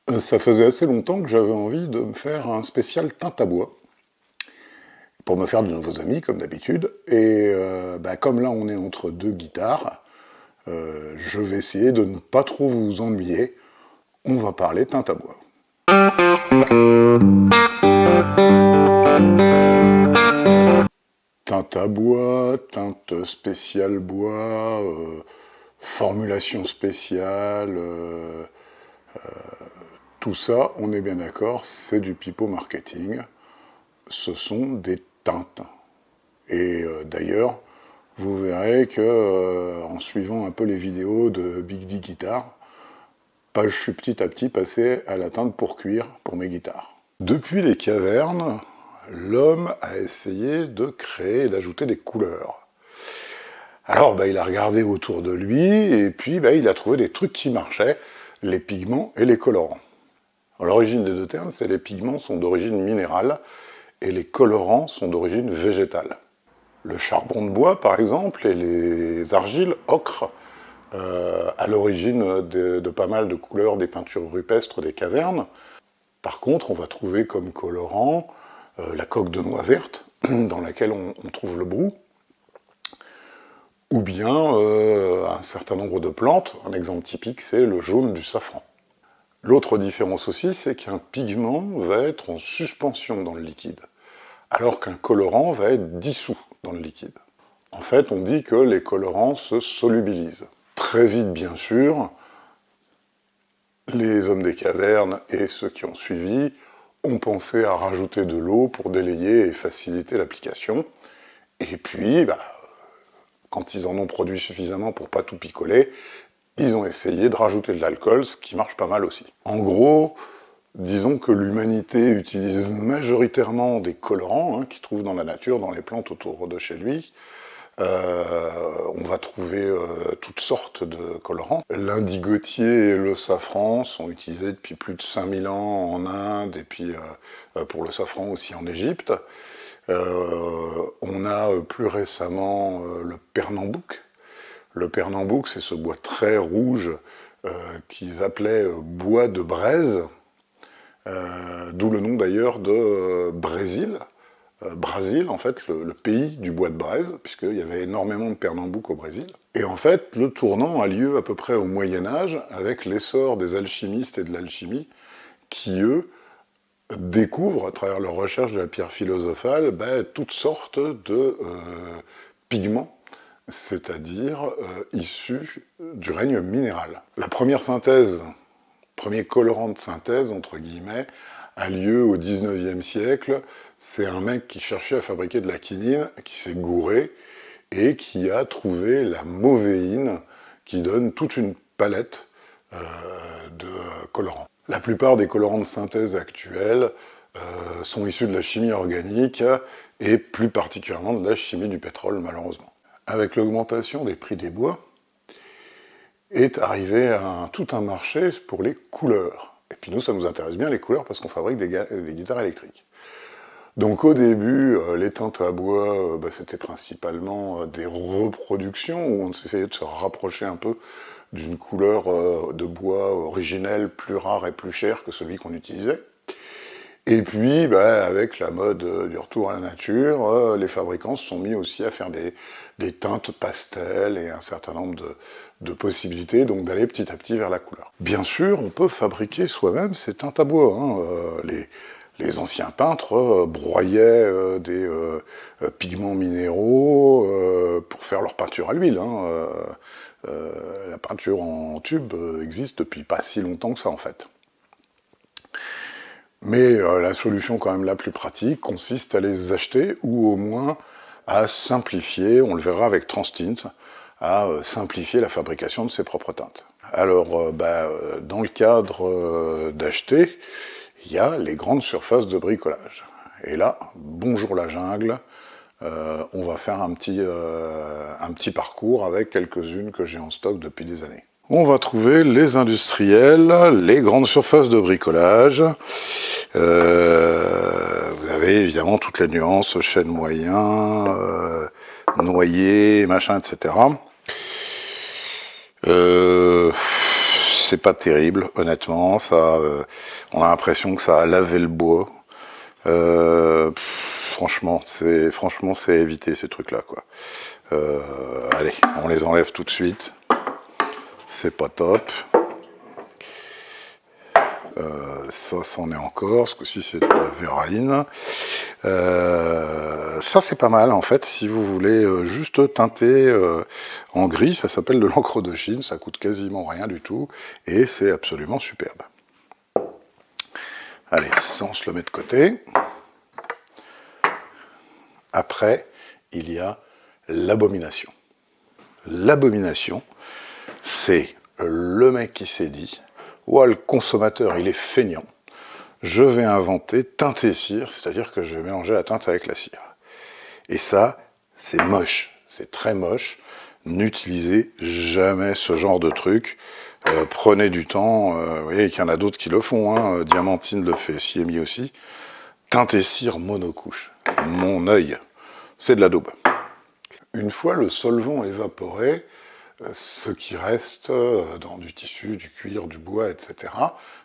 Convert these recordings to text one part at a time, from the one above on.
Ça faisait assez longtemps que j'avais envie de me faire un spécial teinte à bois, pour me faire de nouveaux amis, comme d'habitude. Et comme là, on est entre deux guitares, je vais essayer de ne pas trop vous ennuyer. On va parler teinte à bois. Teinte à bois, teinte spéciale bois, formulation spéciale, tout ça, on est bien d'accord, c'est du pipeau marketing. Ce sont des teintes. Et d'ailleurs, vous verrez que en suivant un peu les vidéos de Big D Guitar, je suis petit à petit passé à la teinte pour cuir pour mes guitares. Depuis les cavernes, l'homme a essayé de créer et d'ajouter des couleurs. Alors il a regardé autour de lui et puis il a trouvé des trucs qui marchaient, les pigments et les colorants. L'origine des deux termes, c'est les pigments sont d'origine minérale et les colorants sont d'origine végétale. Le charbon de bois, par exemple, et les argiles ocre, à l'origine de pas mal de couleurs des peintures rupestres des cavernes. Par contre, on va trouver comme colorant la coque de noix verte, dans laquelle on trouve le brou, ou bien un certain nombre de plantes. Un exemple typique, c'est le jaune du safran. L'autre différence aussi, c'est qu'un pigment va être en suspension dans le liquide, alors qu'un colorant va être dissous dans le liquide. En fait, on dit que les colorants se solubilisent. Très vite, bien sûr, les hommes des cavernes et ceux qui ont suivi ont pensé à rajouter de l'eau pour délayer et faciliter l'application. Et puis, quand ils en ont produit suffisamment pour pas tout picoler, ils ont essayé de rajouter de l'alcool, ce qui marche pas mal aussi. En gros, disons que l'humanité utilise majoritairement des colorants qu'ils trouve dans la nature, dans les plantes autour de chez lui. On va trouver toutes sortes de colorants. L'indigotier et le safran sont utilisés depuis plus de 5000 ans en Inde et puis pour le safran aussi en Égypte. On a plus récemment le pernambouc. Le pernambouc, c'est ce bois très rouge qu'ils appelaient bois de braise, d'où le nom d'ailleurs de Brésil. Brésil, en fait, le pays du bois de braise, puisqu'il y avait énormément de pernambouc au Brésil. Et en fait, le tournant a lieu à peu près au Moyen-Âge, avec l'essor des alchimistes et de l'alchimie, qui, eux, découvrent, à travers leur recherche de la pierre philosophale, toutes sortes de pigments, c'est-à-dire issus du règne minéral. La première synthèse, premier colorant de synthèse, entre guillemets, a lieu au 19e siècle. C'est un mec qui cherchait à fabriquer de la quinine, qui s'est gouré, et qui a trouvé la mauvéine, qui donne toute une palette de colorants. La plupart des colorants de synthèse actuels sont issus de la chimie organique, et plus particulièrement de la chimie du pétrole, malheureusement. Avec l'augmentation des prix des bois, est arrivé tout un marché pour les couleurs. Et puis nous, ça nous intéresse bien les couleurs parce qu'on fabrique des guitares électriques. Donc au début, les teintes à bois, c'était principalement des reproductions où on essayait de se rapprocher un peu d'une couleur de bois originelle, plus rare et plus chère que celui qu'on utilisait. Et puis, avec la mode du retour à la nature, les fabricants se sont mis aussi à faire des teintes pastel et un certain nombre de possibilités, donc d'aller petit à petit vers la couleur. Bien sûr, on peut fabriquer soi-même ces teintes à bois. Les anciens peintres broyaient des pigments minéraux pour faire leur peinture à l'huile. La peinture en tube existe depuis pas si longtemps que ça, en fait. Mais la solution quand même la plus pratique consiste à les acheter ou au moins à simplifier, on le verra avec Transtint, à simplifier la fabrication de ses propres teintes. Alors, dans le cadre d'acheter, il y a les grandes surfaces de bricolage. Et là, bonjour la jungle, on va faire un petit parcours avec quelques-unes que j'ai en stock depuis des années. On va trouver les industriels, les grandes surfaces de bricolage. Vous avez évidemment toutes les nuances, chêne moyen, noyer, machin, etc. c'est pas terrible, honnêtement. Ça, on a l'impression que ça a lavé le bois. Franchement, c'est à éviter ces trucs-là, quoi. Allez, on les enlève tout de suite. C'est pas top. Ça, c'en est encore. Ce coup-ci, c'est de la véraline. Ça, c'est pas mal, en fait. Si vous voulez juste teinter en gris, ça s'appelle de l'encre de Chine. Ça coûte quasiment rien du tout. Et c'est absolument superbe. Allez, ça, on se le met de côté. Après, il y a l'abomination. L'abomination, c'est le mec qui s'est dit « Ouah, le consommateur, il est feignant. Je vais inventer teinte et cire, c'est-à-dire que je vais mélanger la teinte avec la cire. » Et ça, c'est moche. C'est très moche. N'utilisez jamais ce genre de truc. Prenez du temps. Vous voyez qu'il y en a d'autres qui le font. Hein. Diamantine le fait, Siemi aussi. Teinte et cire monocouche. Mon œil, c'est de la daube. Une fois le solvant évaporé, ce qui reste dans du tissu, du cuir, du bois, etc.,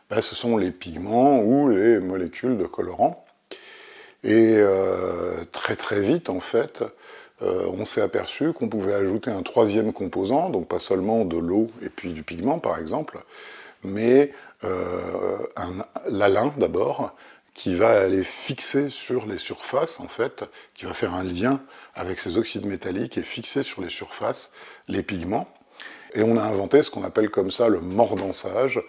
ben, ce sont les pigments ou les molécules de colorant. Et très très vite, en fait, on s'est aperçu qu'on pouvait ajouter un troisième composant, donc pas seulement de l'eau et puis du pigment, par exemple, mais l'alun d'abord, qui va aller fixer sur les surfaces, en fait, qui va faire un lien avec ces oxydes métalliques et fixer sur les surfaces les pigments. Et on a inventé ce qu'on appelle comme ça le mordançage,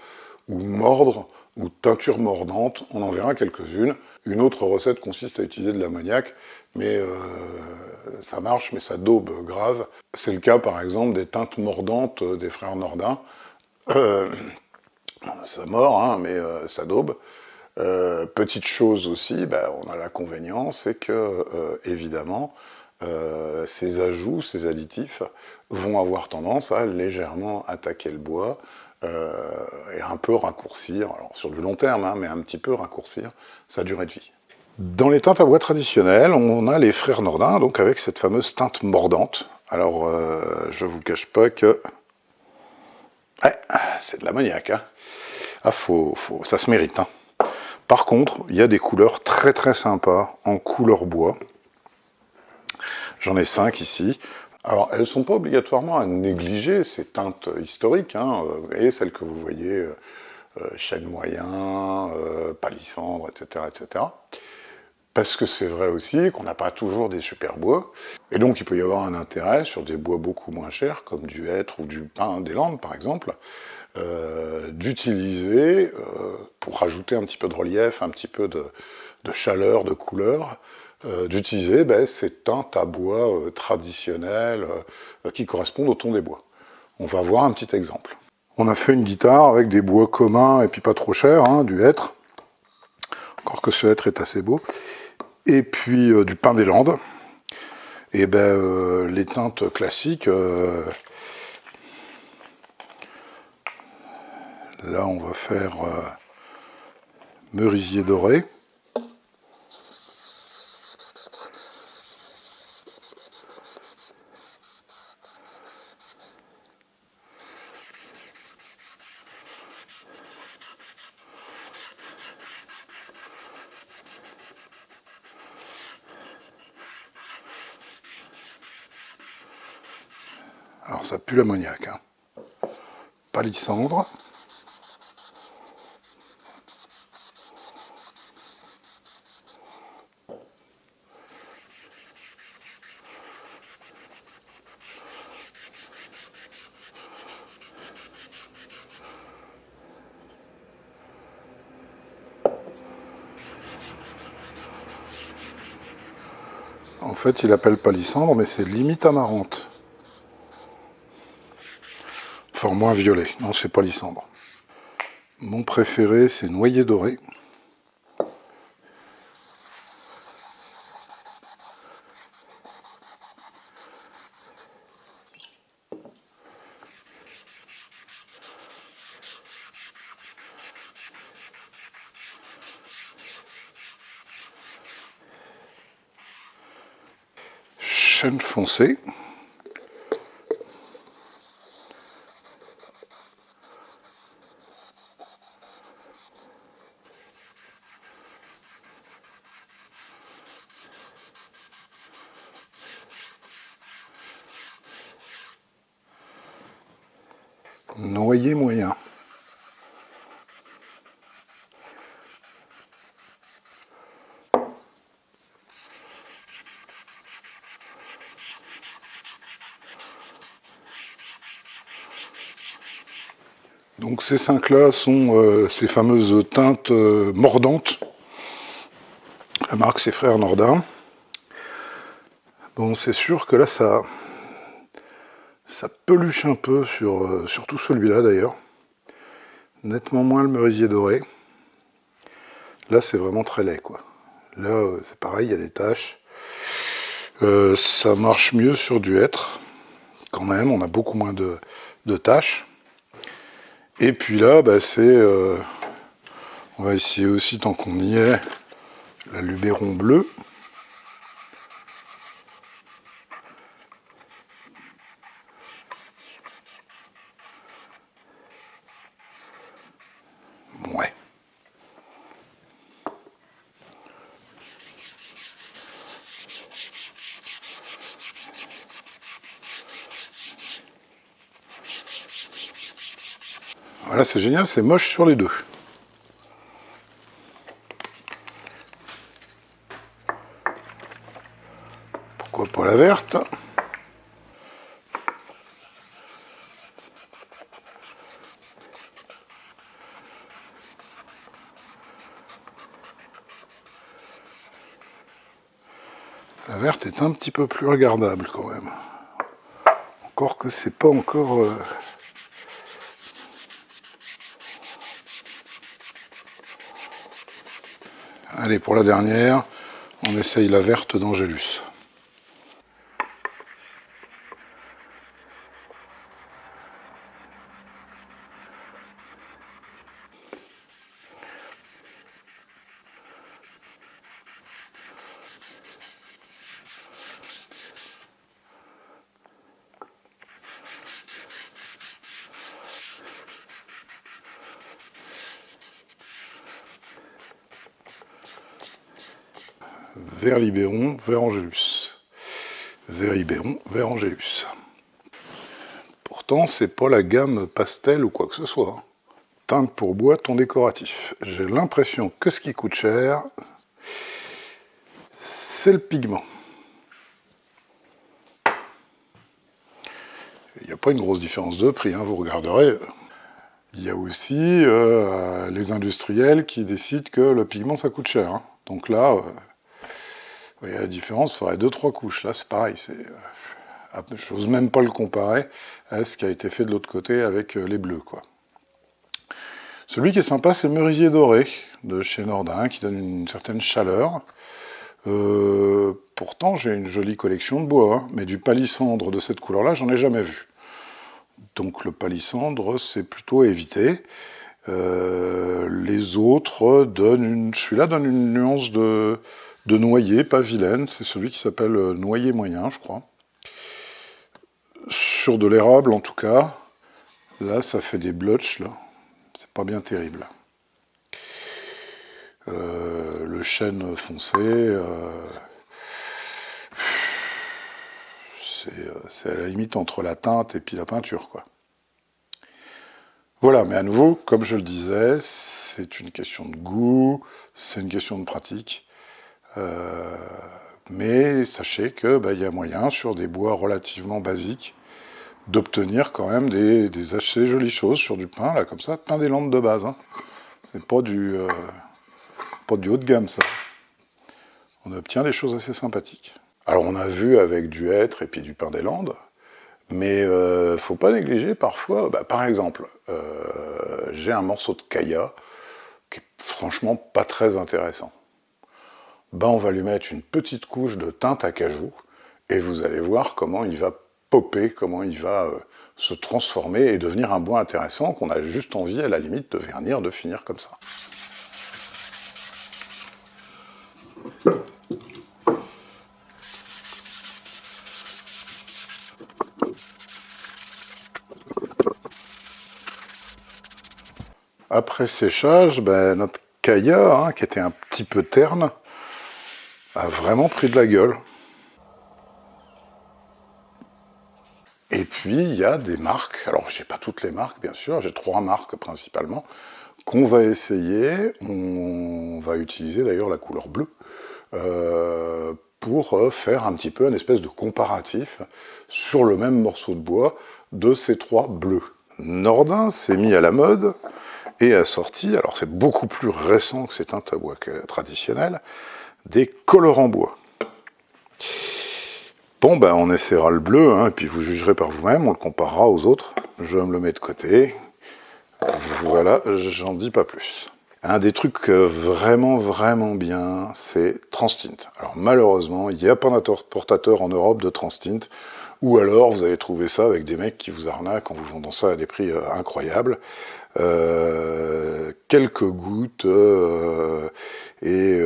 ou mordre, ou teinture mordante, on en verra quelques-unes. Une autre recette consiste à utiliser de l'ammoniac, mais ça marche, mais ça daube grave. C'est le cas, par exemple, des teintes mordantes des frères Nordin. Ça mord, hein, mais ça daube. Petite chose aussi, ben, on a l'inconvénient, c'est que, évidemment, ces ajouts, ces additifs, vont avoir tendance à légèrement attaquer le bois et un peu raccourcir, alors sur du long terme, hein, mais un petit peu raccourcir sa durée de vie. Dans les teintes à bois traditionnelles, on a les frères Nordin, donc avec cette fameuse teinte mordante. Alors, je vous cache pas que... Ouais, c'est de l'ammoniac, hein. Ah, ça se mérite, hein. Par contre, il y a des couleurs très très sympas en couleur bois. J'en ai 5 ici. Alors, elles ne sont pas obligatoirement à négliger ces teintes historiques. Hein. Vous voyez, celles que vous voyez, chêne moyen, palissandre, etc., etc. Parce que c'est vrai aussi qu'on n'a pas toujours des super bois. Et donc, il peut y avoir un intérêt sur des bois beaucoup moins chers, comme du hêtre ou du pin des Landes, par exemple, d'utiliser, pour rajouter un petit peu de relief, un petit peu de chaleur, de couleur, d'utiliser ces teintes à bois traditionnelles qui correspondent au ton des bois. On va voir un petit exemple. On a fait une guitare avec des bois communs et puis pas trop chers, hein, du hêtre, encore que ce hêtre est assez beau, et puis du pin des Landes. Et les teintes classiques, là on va faire merisier doré. Alors ça pue l'ammoniac, hein. Palissandre. En fait, il appelle palissandre, mais c'est limite amarante. Enfin, moins violet. Non, c'est palissandre. Mon préféré, c'est noyer doré. Chêne foncé. Noyer moyen. Donc ces 5-là sont ces fameuses teintes mordantes. La marque c'est Frères Nordin. Bon, c'est sûr que là ça peluche un peu sur surtout celui-là d'ailleurs. Nettement moins le merisier doré. Là c'est vraiment très laid quoi. Là c'est pareil, il y a des taches. Ça marche mieux sur du hêtre. Quand même, on a beaucoup moins de taches. Et puis là, bah, on va essayer aussi, tant qu'on y est, la Luberon bleue. Ouais. Voilà, c'est génial, c'est moche sur les deux. Pourquoi pas la verte? La verte est un petit peu plus regardable quand même. Encore que c'est pas encore... Allez, pour la dernière, on essaye la verte d'Angélus. Vert Libéron, vert Angélus. Vert Libéron, vert Angélus. Pourtant, c'est pas la gamme pastel ou quoi que ce soit. Teinte pour bois, ton décoratif. J'ai l'impression que ce qui coûte cher, c'est le pigment. Il n'y a pas une grosse différence de prix, hein, vous regarderez. Il y a aussi les industriels qui décident que le pigment ça coûte cher. Hein. Donc là, il y a la différence, il faudrait 2-3 couches. Là c'est pareil, j'ose même pas le comparer à ce qui a été fait de l'autre côté avec les bleus. Quoi. Celui qui est sympa, c'est le merisier doré de chez Nordin, qui donne une certaine chaleur. Pourtant, j'ai une jolie collection de bois, hein, mais du palissandre de cette couleur-là, j'en ai jamais vu. Donc le palissandre, c'est plutôt à éviter. Les autres celui-là donne une nuance de noyer, pas vilaine. C'est celui qui s'appelle noyer moyen, je crois. Sur de l'érable, en tout cas. Là, ça fait des blotches, là. C'est pas bien terrible. Le chêne foncé, c'est à la limite entre la teinte et puis la peinture, quoi. Voilà, mais à nouveau, comme je le disais, c'est une question de goût, c'est une question de pratique. Mais sachez que y a moyen, sur des bois relativement basiques, d'obtenir quand même des assez jolies choses sur du pain, là, comme ça, pain des Landes de base. Hein. C'est pas du haut de gamme, ça. On obtient des choses assez sympathiques. Alors, on a vu avec du hêtre et puis du pain des Landes, mais faut pas négliger parfois, par exemple, j'ai un morceau de caillat qui est franchement pas très intéressant. On va lui mettre une petite couche de teinte à cajou, et vous allez voir comment il va popper, comment il va se transformer et devenir un bois intéressant qu'on a juste envie, à la limite, de vernir, de finir comme ça. Après séchage, notre caillat, hein, qui était un petit peu terne, a vraiment pris de la gueule. Et puis, il y a des marques, alors j'ai pas toutes les marques, bien sûr, j'ai 3 marques principalement, qu'on va essayer. On va utiliser d'ailleurs la couleur bleue pour faire un petit peu une espèce de comparatif sur le même morceau de bois de ces 3 bleus. Nordin s'est mis à la mode et a sorti, alors c'est beaucoup plus récent que ces teintes à bois traditionnelles, des colorants bois. Bon, ben on essaiera le bleu, hein, et puis vous jugerez par vous-même, on le comparera aux autres. Je me le mets de côté. Voilà, j'en dis pas plus. Un des trucs vraiment bien, c'est Transtint. Alors malheureusement, il n'y a pas d'importateur en Europe de Transtint, ou alors vous allez trouver ça avec des mecs qui vous arnaquent en vous vendant ça à des prix incroyables. Quelques gouttes, et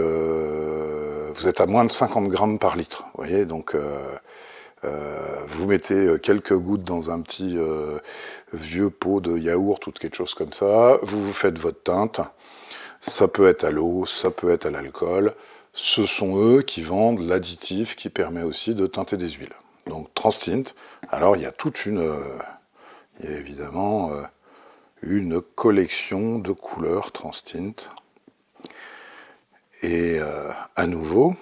vous êtes à moins de 50 grammes par litre. Vous voyez, donc vous mettez quelques gouttes dans un petit vieux pot de yaourt ou de quelque chose comme ça, vous faites votre teinte, ça peut être à l'eau, ça peut être à l'alcool, ce sont eux qui vendent l'additif qui permet aussi de teinter des huiles. Donc Transtint, alors il y a il y a évidemment une collection de couleurs Transtint, et à nouveau,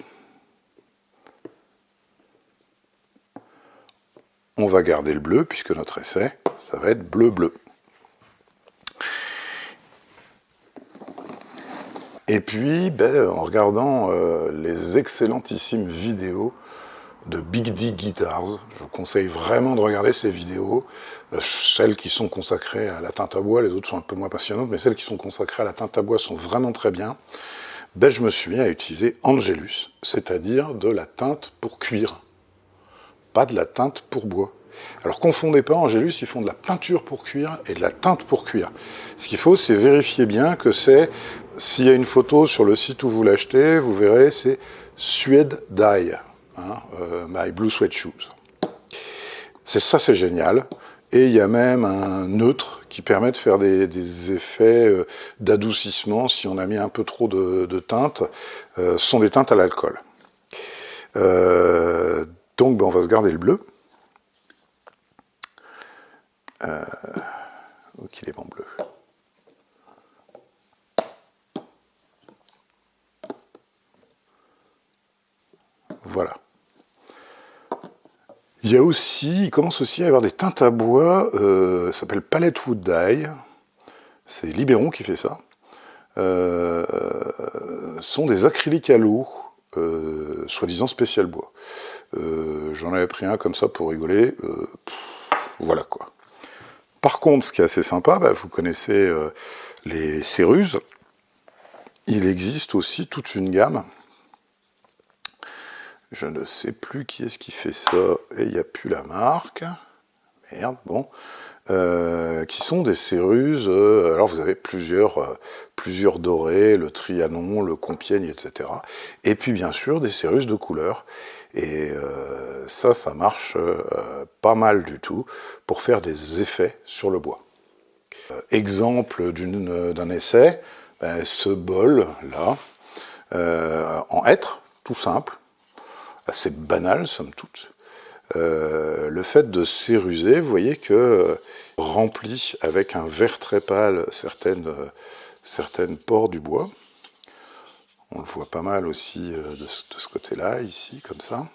on va garder le bleu, puisque notre essai, ça va être bleu-bleu. Et puis, en regardant les excellentissimes vidéos de Big D Guitars, je vous conseille vraiment de regarder ces vidéos, celles qui sont consacrées à la teinte à bois, les autres sont un peu moins passionnantes, mais celles qui sont consacrées à la teinte à bois sont vraiment très bien. Je me suis mis à utiliser Angelus, c'est-à-dire de la teinte pour cuir, pas de la teinte pour bois. Alors confondez pas, Angelus, ils font de la peinture pour cuir et de la teinte pour cuir. Ce qu'il faut, c'est vérifier bien que c'est, s'il y a une photo sur le site où vous l'achetez, vous verrez, c'est Suede Dye, hein, My Blue Sweat Shoes. Ça, c'est génial. Et il y a même un neutre qui permet de faire des effets d'adoucissement si on a mis un peu trop de teintes. Ce sont des teintes à l'alcool. Donc on va se garder le bleu. Où qu'il est mon bleu? Voilà. Il commence aussi à y avoir des teintes à bois, ça s'appelle Palette Wood Dye, c'est Libéron qui fait ça. Sont des acryliques à l'eau, soi-disant spécial bois. J'en avais pris un comme ça pour rigoler, voilà quoi. Par contre, ce qui est assez sympa, vous connaissez les céruzes, il existe aussi toute une gamme. Je ne sais plus qui est-ce qui fait ça, et il n'y a plus la marque. Merde, bon. Qui sont des céruses, alors vous avez plusieurs dorés, le Trianon, le Compiègne, etc. Et puis bien sûr des céruses de couleur. Et ça marche pas mal du tout pour faire des effets sur le bois. Exemple d'un essai, ce bol-là, en hêtre, tout simple, assez banal, somme toute. Le fait de céruser, vous voyez que remplit avec un vert très pâle certaines pores du bois. On le voit pas mal aussi de ce côté-là, ici, comme ça.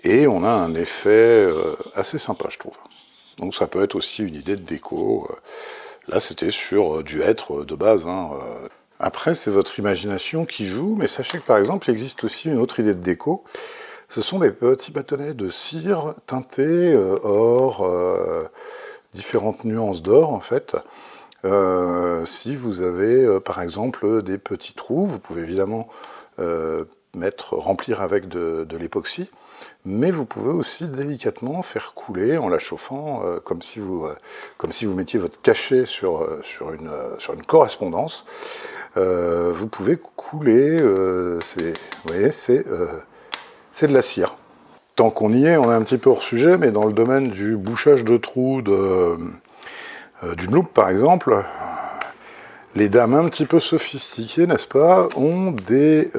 Et on a un effet assez sympa, je trouve. Donc ça peut être aussi une idée de déco. Là, c'était sur du hêtre de base, hein. Après, c'est votre imagination qui joue, mais sachez que par exemple, il existe aussi une autre idée de déco. Ce sont des petits bâtonnets de cire teintés or, différentes nuances d'or en fait. Si vous avez par exemple des petits trous, vous pouvez évidemment remplir avec de l'époxy, mais vous pouvez aussi délicatement faire couler en la chauffant, comme si vous mettiez votre cachet sur une correspondance. Vous pouvez couler, vous voyez, c'est de la cire. Tant qu'on y est, on est un petit peu hors sujet, mais dans le domaine du bouchage de trous d'une loupe par exemple, les dames un petit peu sophistiquées, n'est-ce pas, ont des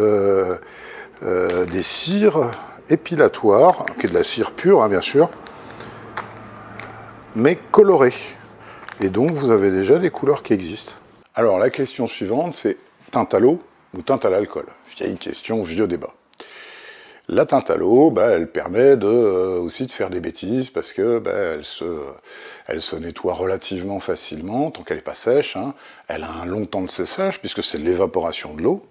cires épilatoires, qui est de la cire pure, hein, bien sûr, mais coloré. Et donc vous avez déjà des couleurs qui existent. Alors la question suivante, c'est teinte à l'eau ou teinte à l'alcool? Vieille question, vieux débat. La teinte à l'eau, elle permet aussi de faire des bêtises parce que elle se nettoie relativement facilement tant qu'elle n'est pas sèche. Hein. Elle a un long temps de séchage puisque c'est l'évaporation de l'eau.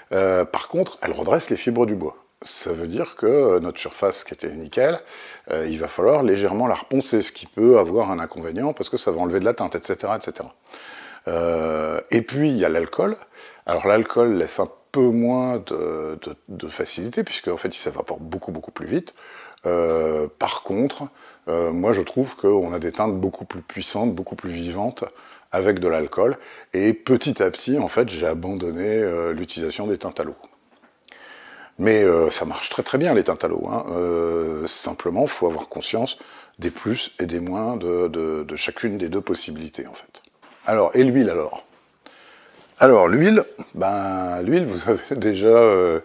Par contre, elle redresse les fibres du bois. Ça veut dire que notre surface qui était nickel, il va falloir légèrement la reponcer, ce qui peut avoir un inconvénient parce que ça va enlever de la teinte, etc. etc. Et puis il y a l'alcool. Alors l'alcool laisse un peu moins de facilité, puisque en fait il s'évapore beaucoup plus vite. Par contre, moi je trouve qu'on a des teintes beaucoup plus puissantes, beaucoup plus vivantes avec de l'alcool, et petit à petit, en fait, j'ai abandonné l'utilisation des teintes à l'eau. Mais ça marche très bien les teintes à l'eau. Hein. Simplement, il faut avoir conscience des plus et des moins de chacune des deux possibilités, en fait. Alors, et l'huile alors? Alors l'huile, l'huile, vous avez déjà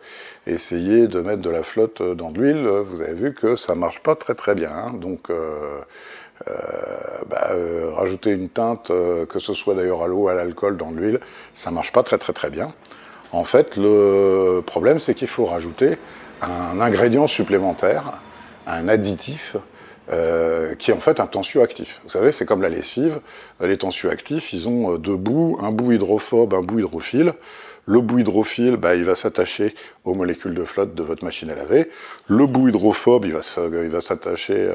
essayé de mettre de la flotte dans de l'huile, vous avez vu que ça marche pas très bien. Hein. Donc rajouter une teinte, que ce soit d'ailleurs à l'eau ou à l'alcool dans de l'huile, ça marche pas très bien. En fait, le problème, c'est qu'il faut rajouter un ingrédient supplémentaire, un additif, qui est en fait un tensioactif. Vous savez, c'est comme la lessive, les tensioactifs, ils ont deux bouts, un bout hydrophobe, un bout hydrophile. Le bout hydrophile, il va s'attacher aux molécules de flotte de votre machine à laver. Le bout hydrophobe, il va s'attacher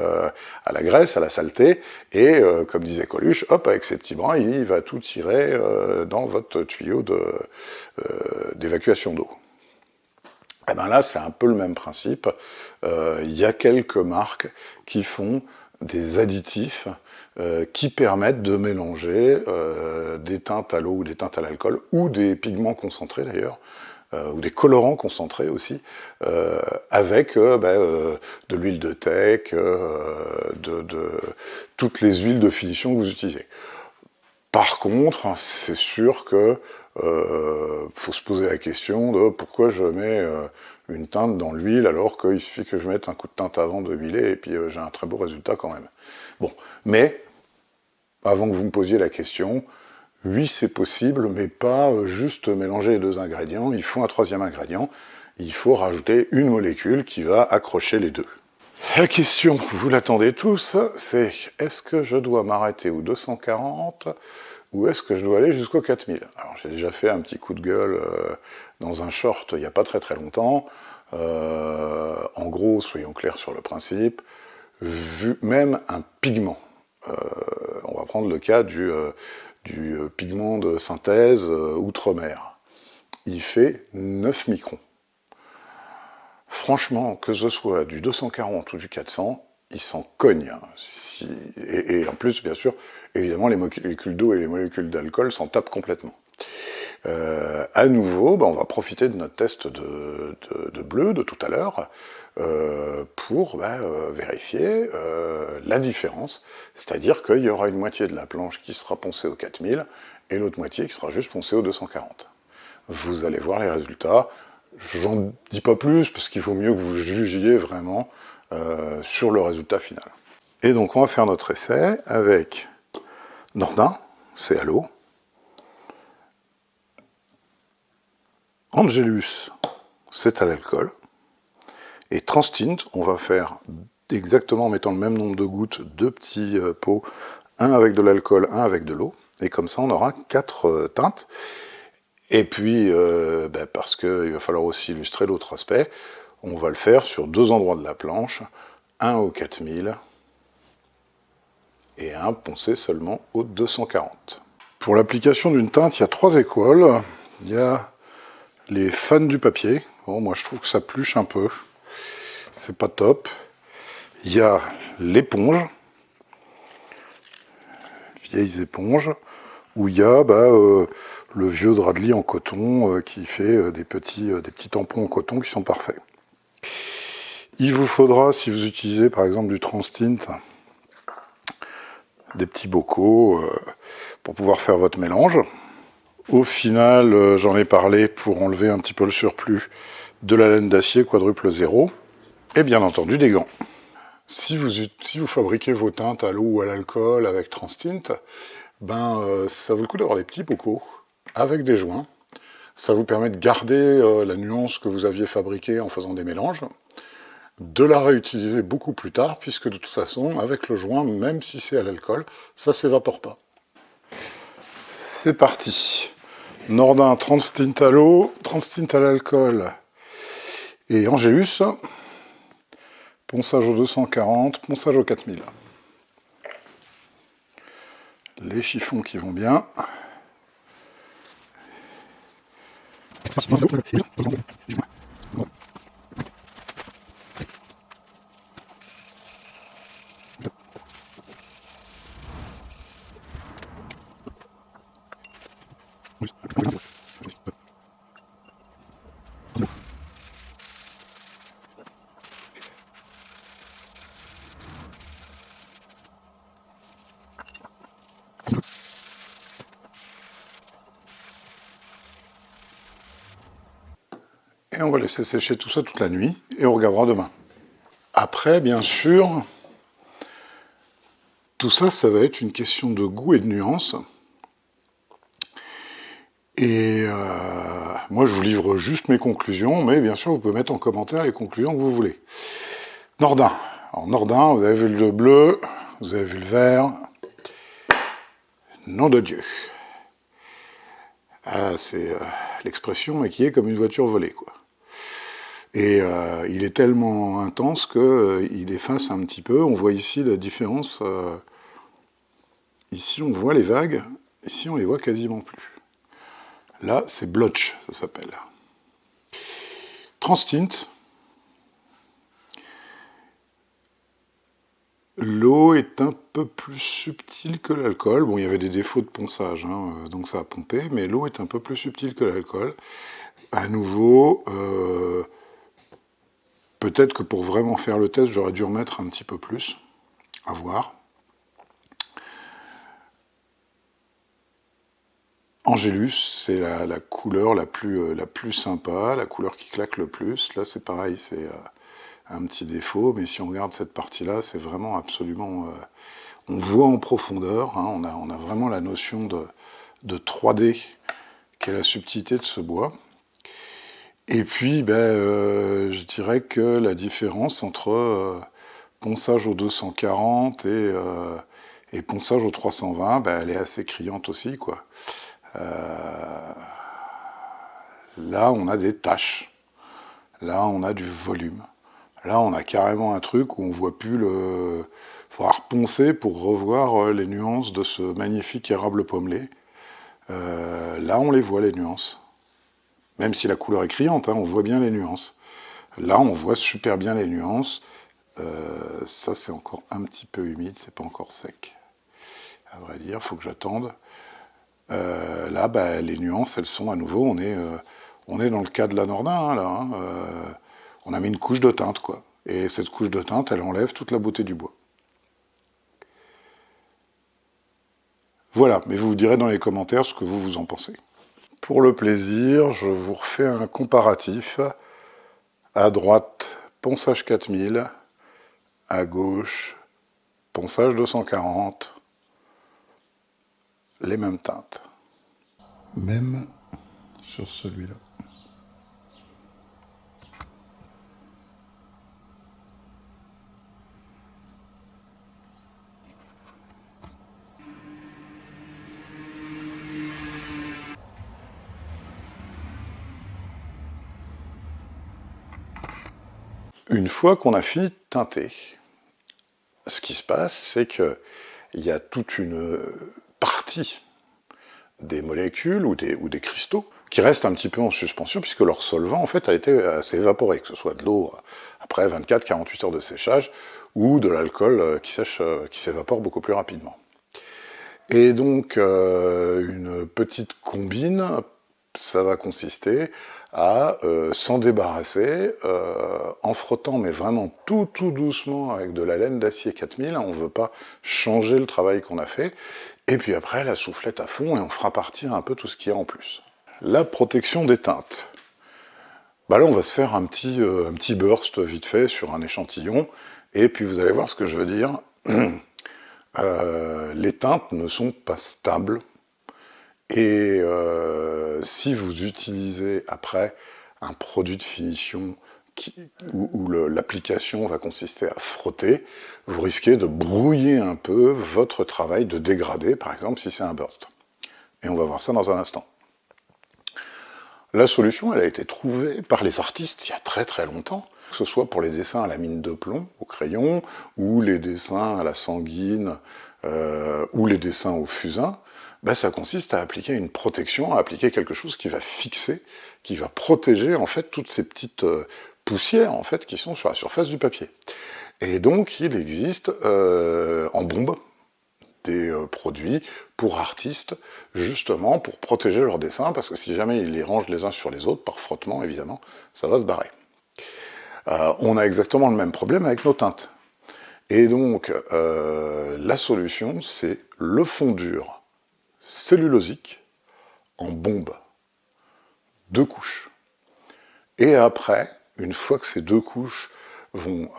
à la graisse, à la saleté. Et comme disait Coluche, hop, avec ses petits bras, il va tout tirer dans votre tuyau d'évacuation d'eau. Et là, c'est un peu le même principe. Il y a quelques marques qui font des additifs qui permettent de mélanger des teintes à l'eau ou des teintes à l'alcool, ou des pigments concentrés d'ailleurs, ou des colorants concentrés aussi, avec de l'huile de teck, toutes les huiles de finition que vous utilisez. Par contre, c'est sûr que faut se poser la question de pourquoi je mets une teinte dans l'huile alors qu'il suffit que je mette un coup de teinte avant de huiler et puis j'ai un très beau résultat quand même. Bon, mais avant que vous me posiez la question, oui c'est possible, mais pas juste mélanger les deux ingrédients, il faut un troisième ingrédient, il faut rajouter une molécule qui va accrocher les deux. La question, vous l'attendez tous, c'est est-ce que je dois m'arrêter au 240 ou est-ce que je dois aller jusqu'au 4000? Alors j'ai déjà fait un petit coup de gueule dans un short il n'y a pas très longtemps. En gros, soyons clairs sur le principe, vu même un pigment, on va prendre le cas du pigment de synthèse outre-mer, il fait 9 microns. Franchement, que ce soit du 240 ou du 400, il s'en cogne. Hein. Et en plus, bien sûr, évidemment, les molécules d'eau et les molécules d'alcool s'en tapent complètement. À nouveau, on va profiter de notre test de bleu de tout à l'heure pour vérifier la différence. C'est-à-dire qu'il y aura une moitié de la planche qui sera poncée au 4000 et l'autre moitié qui sera juste poncée au 240. Vous allez voir les résultats. J'en dis pas plus parce qu'il vaut mieux que vous jugiez vraiment sur le résultat final. Et donc on va faire notre essai avec Nordin, c'est à l'eau, Angelus, c'est à l'alcool, et Transtint, on va faire exactement en mettant le même nombre de gouttes, deux petits pots, un avec de l'alcool, un avec de l'eau, et comme ça on aura 4 teintes. Et puis, parce qu'il va falloir aussi illustrer l'autre aspect, on va le faire sur 2 endroits de la planche, un au 4000 et un poncé seulement au 240. Pour l'application d'une teinte, il y a 3 écoles. Il y a les fans du papier. Bon, moi je trouve que ça pluche un peu. C'est pas top. Il y a l'éponge, vieilles éponges, où il y a le vieux drap de lit en coton qui fait des petits tampons en coton qui sont parfaits. Il vous faudra, si vous utilisez par exemple du Transtint, des petits bocaux pour pouvoir faire votre mélange. Au final, j'en ai parlé pour enlever un petit peu le surplus, de la laine d'acier quadruple 0 et bien entendu des gants. Si vous fabriquez vos teintes à l'eau ou à l'alcool avec Transtint, ça vaut le coup d'avoir des petits bocaux avec des joints. Ça vous permet de garder la nuance que vous aviez fabriquée en faisant des mélanges, de la réutiliser beaucoup plus tard, puisque de toute façon, avec le joint, même si c'est à l'alcool, ça s'évapore pas. C'est parti. Nordin, Transtint à l'eau, Transtint à l'alcool et Angelus. Ponçage au 240, ponçage au 4000. Les chiffons qui vont bien. Et on va laisser sécher tout ça toute la nuit, et on regardera demain. Après, bien sûr, tout ça, ça va être une question de goût et de nuance. Et moi, je vous livre juste mes conclusions, mais bien sûr, vous pouvez mettre en commentaire les conclusions que vous voulez. Nordin. Alors, Nordin, vous avez vu le bleu, vous avez vu le vert. Nom de Dieu. Ah, c'est l'expression maquillée comme une voiture volée, quoi. Et il est tellement intense qu'il efface un petit peu. On voit ici la différence. Ici, on voit les vagues. Ici, on les voit quasiment plus. Là, c'est blotch, ça s'appelle. Transtint. L'eau est un peu plus subtile que l'alcool. Bon, il y avait des défauts de ponçage, hein, donc ça a pompé, mais l'eau est un peu plus subtile que l'alcool. À nouveau, peut-être que pour vraiment faire le test, j'aurais dû en mettre un petit peu plus. À voir. Angelus, c'est la couleur la plus sympa, la couleur qui claque le plus. Là, c'est pareil, c'est un petit défaut, mais si on regarde cette partie-là, c'est vraiment absolument... on voit en profondeur, hein, on a vraiment la notion de 3D, qui est la subtilité de ce bois. Et puis, je dirais que la différence entre ponçage au 240 et ponçage au 320, elle est assez criante aussi, quoi. Là, on a des taches. Là, on a du volume. Là, on a carrément un truc où on voit plus le... Il faudra reponcer pour revoir les nuances de ce magnifique érable pommelé. Là, on les voit, les nuances. Même si la couleur est criante, hein, on voit bien les nuances. Là, on voit super bien les nuances. Ça, c'est encore un petit peu humide, c'est pas encore sec. À vrai dire, il faut que j'attende. Là, les nuances, elles sont à nouveau, on est dans le cas de la Nordin, hein, là. Hein, on a mis une couche de teinte, quoi. Et cette couche de teinte, elle enlève toute la beauté du bois. Voilà, mais vous vous direz dans les commentaires ce que vous en pensez. Pour le plaisir, je vous refais un comparatif. À droite, ponçage 4000. À gauche, ponçage 240. Les mêmes teintes. Même sur celui-là. Une fois qu'on a fini de teinter, ce qui se passe, c'est qu'il y a toute une partie des molécules ou des cristaux qui restent un petit peu en suspension puisque leur solvant en fait a été assez évaporé, que ce soit de l'eau après 24-48 heures de séchage ou de l'alcool qui s'évapore beaucoup plus rapidement. Et donc une petite combine, ça va consister à s'en débarrasser en frottant, mais vraiment tout doucement avec de la laine d'acier 4000. On ne veut pas changer le travail qu'on a fait. Et puis après, la soufflette à fond et on fera partir un peu tout ce qu'il y a en plus. La protection des teintes. Là, on va se faire un petit burst vite fait sur un échantillon. Et puis vous allez voir ce que je veux dire. Les teintes ne sont pas stables. Et si vous utilisez après un produit de finition où l'application va consister à frotter, vous risquez de brouiller un peu votre travail, de dégrader, par exemple, si c'est un burst. Et on va voir ça dans un instant. La solution, elle a été trouvée par les artistes il y a très très longtemps, que ce soit pour les dessins à la mine de plomb, au crayon, ou les dessins à la sanguine, ou les dessins au fusain. Ben, ça consiste à appliquer une protection, à appliquer quelque chose qui va fixer, qui va protéger en fait toutes ces petites poussières en fait qui sont sur la surface du papier. Et donc il existe en bombe des produits pour artistes, justement pour protéger leurs dessins, parce que si jamais ils les rangent les uns sur les autres, par frottement évidemment, ça va se barrer. On a exactement le même problème avec nos teintes. Et donc la solution, c'est le fondure cellulosique en bombe, 2 couches. Et après, une fois que ces 2 couches vont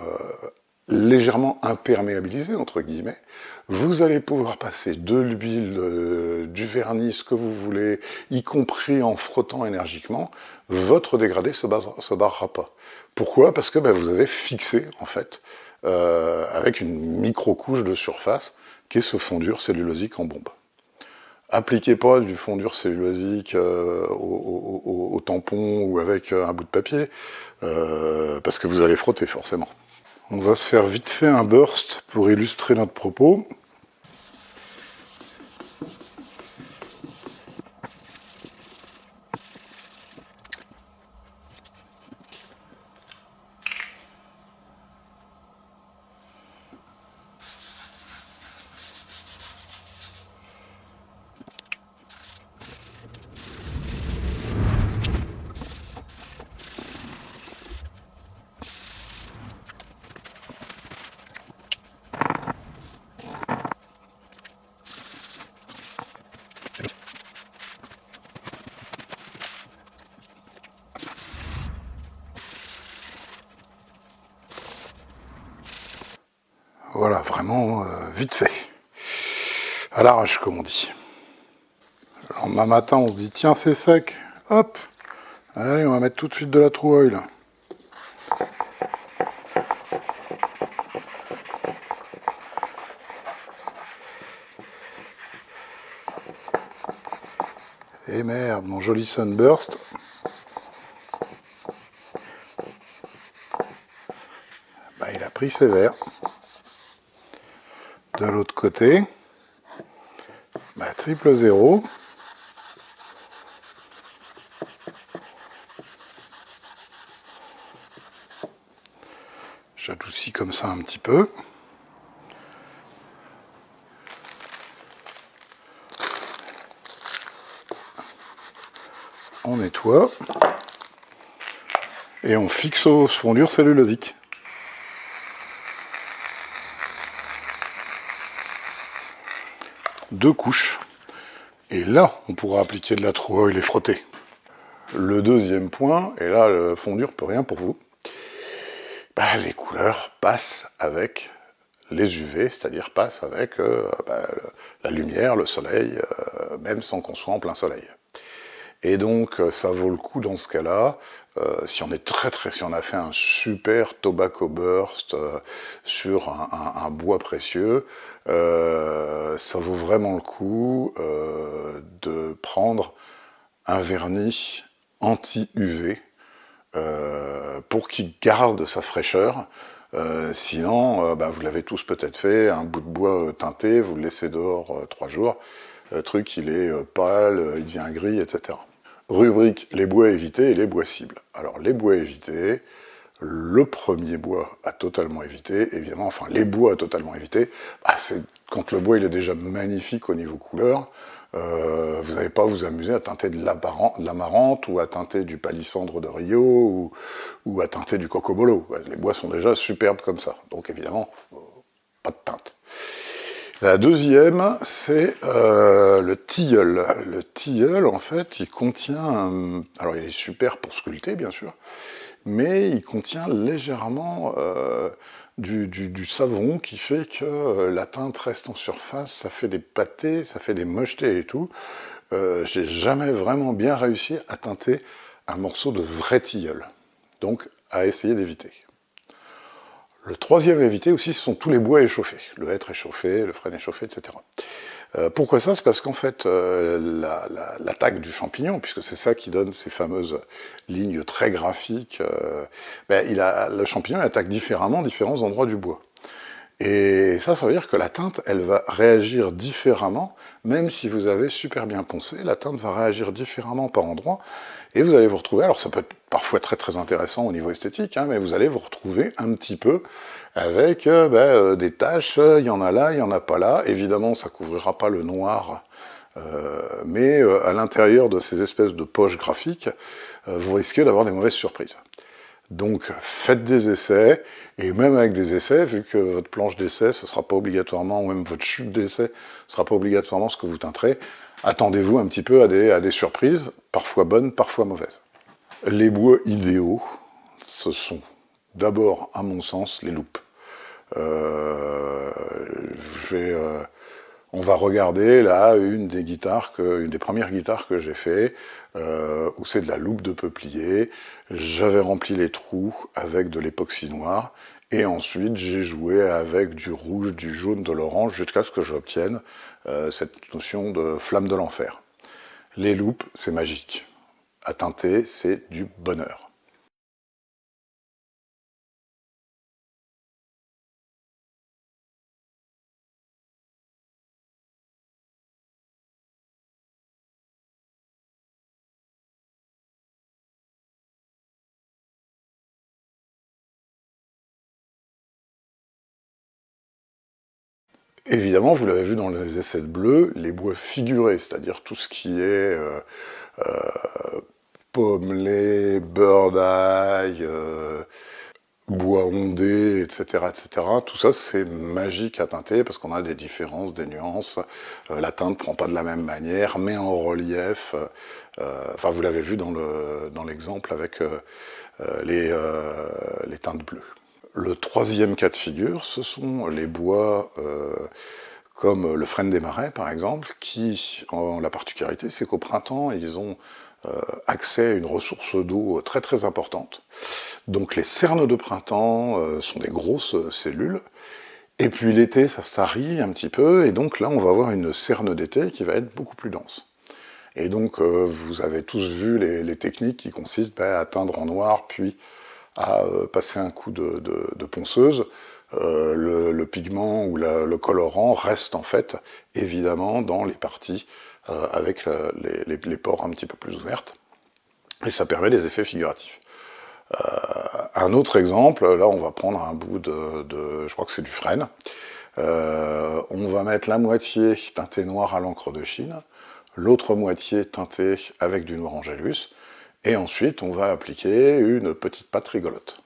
légèrement imperméabiliser, entre guillemets, vous allez pouvoir passer de l'huile, du vernis, ce que vous voulez, y compris en frottant énergiquement, votre dégradé se barrera pas. Pourquoi? Parce que vous avez fixé, en fait, avec une micro-couche de surface, qui est ce fondure cellulosique en bombe. Appliquez pas du fondure cellulosique au tampon ou avec un bout de papier, parce que vous allez frotter forcément. On va se faire vite fait un burst pour illustrer notre propos. Voilà, vraiment vite fait. À l'arrache, comme on dit. Le lendemain matin, on se dit, tiens, c'est sec. Hop. Allez, on va mettre tout de suite de la True Oil. Et merde, mon joli Sunburst. Il a pris sévère. De l'autre côté, triple 0. J'adoucis comme ça un petit peu. On nettoie. Et on fixe aux fondures cellulosiques. Deux couches. Et là, on pourra appliquer de la True Oil et frotter. Le deuxième point, et là, le fondure peut rien pour vous, les couleurs passent avec les UV, c'est-à-dire passent avec la lumière, le soleil, même sans qu'on soit en plein soleil. Et donc, ça vaut le coup dans ce cas-là, si on a fait un super tobacco burst sur un bois précieux, ça vaut vraiment le coup de prendre un vernis anti-UV pour qu'il garde sa fraîcheur. Sinon, vous l'avez tous peut-être fait, un bout de bois teinté, vous le laissez dehors 3 jours, le truc il est pâle, il devient gris, etc. Rubrique les bois évités et les bois cibles. Alors les bois évités, le premier bois à totalement éviter, évidemment, enfin les bois à totalement éviter, c'est quand le bois il est déjà magnifique au niveau couleur, vous n'allez pas vous amuser à teinter de l'amarante ou à teinter du palissandre de Rio ou à teinter du cocobolo. Les bois sont déjà superbes comme ça, donc évidemment, pas de teinte. La deuxième, c'est le tilleul. Le tilleul, en fait, il contient... alors, il est super pour sculpter, bien sûr, mais il contient légèrement du savon qui fait que la teinte reste en surface, ça fait des pâtés, ça fait des mochetés et tout. J'ai jamais vraiment bien réussi à teinter un morceau de vrai tilleul. Donc, à essayer d'éviter. Le troisième à éviter aussi, ce sont tous les bois échauffés. Le hêtre échauffé, le frêne échauffé, etc. Pourquoi ça? C'est parce qu'en fait, l'attaque du champignon, puisque c'est ça qui donne ces fameuses lignes très graphiques, le champignon attaque différemment différents endroits du bois. Et ça veut dire que la teinte, elle va réagir différemment, même si vous avez super bien poncé, la teinte va réagir différemment par endroit, et vous allez vous retrouver, alors ça peut être parfois très très intéressant au niveau esthétique, mais vous allez vous retrouver un petit peu avec des taches, il y en a là, il y en a pas là, évidemment ça couvrira pas le noir, mais à l'intérieur de ces espèces de poches graphiques, vous risquez d'avoir des mauvaises surprises. Donc faites des essais, et même avec des essais, vu que votre planche d'essai, ce ne sera pas obligatoirement, ou même votre chute d'essai, ce ne sera pas obligatoirement ce que vous teinterez, attendez-vous un petit peu à des surprises, parfois bonnes, parfois mauvaises. Les bois idéaux, ce sont d'abord, à mon sens, les loupes. On va regarder là une des premières guitares que j'ai fait, où c'est de la loupe de peuplier. J'avais rempli les trous avec de l'époxy noire, et ensuite j'ai joué avec du rouge, du jaune, de l'orange, jusqu'à ce que j'obtienne cette notion de flamme de l'enfer. Les loupes, c'est magique. À teinter, c'est du bonheur. Évidemment, vous l'avez vu dans les essais de bleu, les bois figurés, c'est-à-dire tout ce qui est pommelé, bird eye, bois ondé, etc., etc. Tout ça, c'est magique à teinter parce qu'on a des différences, des nuances. La teinte ne prend pas de la même manière, met en relief. Enfin, vous l'avez vu dans l'exemple avec les teintes bleues. Le troisième cas de figure, ce sont les bois comme le frêne des marais, par exemple, qui ont la particularité, c'est qu'au printemps, ils ont accès à une ressource d'eau très très importante. Donc les cernes de printemps sont des grosses cellules, et puis l'été, ça se tarit un petit peu, et donc là, on va avoir une cerne d'été qui va être beaucoup plus dense. Et donc, vous avez tous vu les techniques qui consistent à teindre en noir, puis à passer un coup de ponceuse. Le pigment ou le colorant reste en fait, évidemment, dans les parties avec les pores un petit peu plus ouvertes. Et ça permet des effets figuratifs. Un autre exemple, là on va prendre un bout je crois que c'est du frêne. On va mettre la moitié teintée noir à l'encre de Chine, l'autre moitié teintée avec du noir angélus, et ensuite on va appliquer une petite pâte rigolote.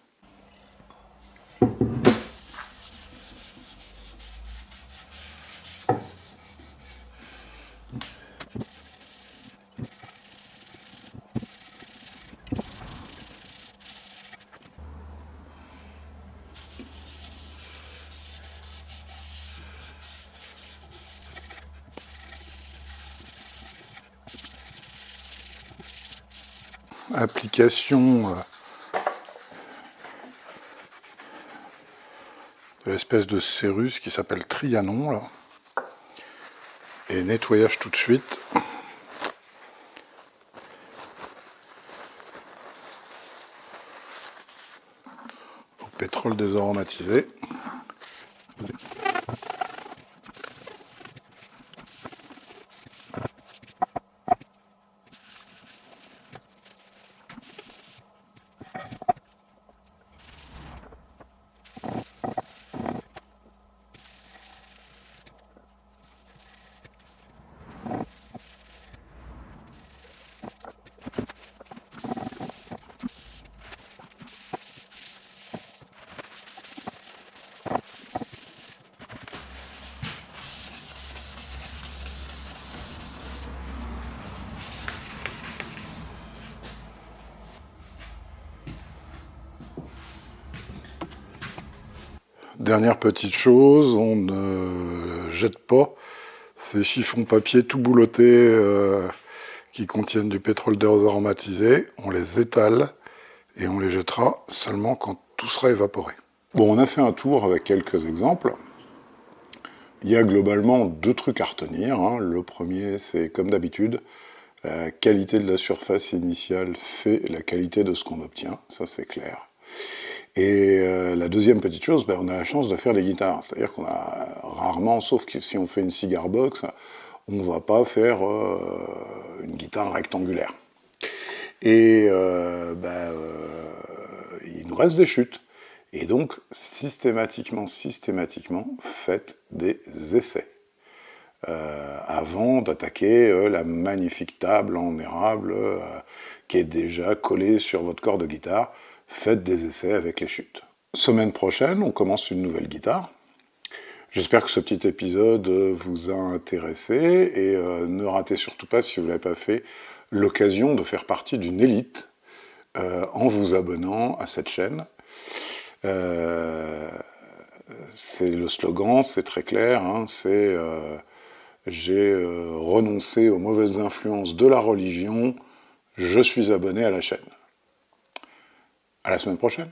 Application de l'espèce de cérus qui s'appelle Trianon, là. Et nettoyage tout de suite. Au pétrole désaromatisé. Dernière petite chose, on ne jette pas ces chiffons papier tout boulottés qui contiennent du pétrole désaromatisé. On les étale et on les jettera seulement quand tout sera évaporé. Bon, on a fait un tour avec quelques exemples. Il y a globalement 2 trucs à retenir, hein. Le premier, c'est comme d'habitude, la qualité de la surface initiale fait la qualité de ce qu'on obtient, ça c'est clair. Et la deuxième petite chose, on a la chance de faire des guitares. C'est-à-dire qu'on a rarement, sauf que si on fait une cigar box, on ne va pas faire une guitare rectangulaire. Et il nous reste des chutes. Et donc, systématiquement, faites des essais. Avant d'attaquer la magnifique table en érable qui est déjà collée sur votre corps de guitare, faites des essais avec les chutes. Semaine prochaine, on commence une nouvelle guitare. J'espère que ce petit épisode vous a intéressé et ne ratez surtout pas, si vous ne l'avez pas fait, l'occasion de faire partie d'une élite en vous abonnant à cette chaîne. C'est le slogan, c'est très clair, hein, c'est j'ai renoncé aux mauvaises influences de la religion, je suis abonné à la chaîne. À la semaine prochaine.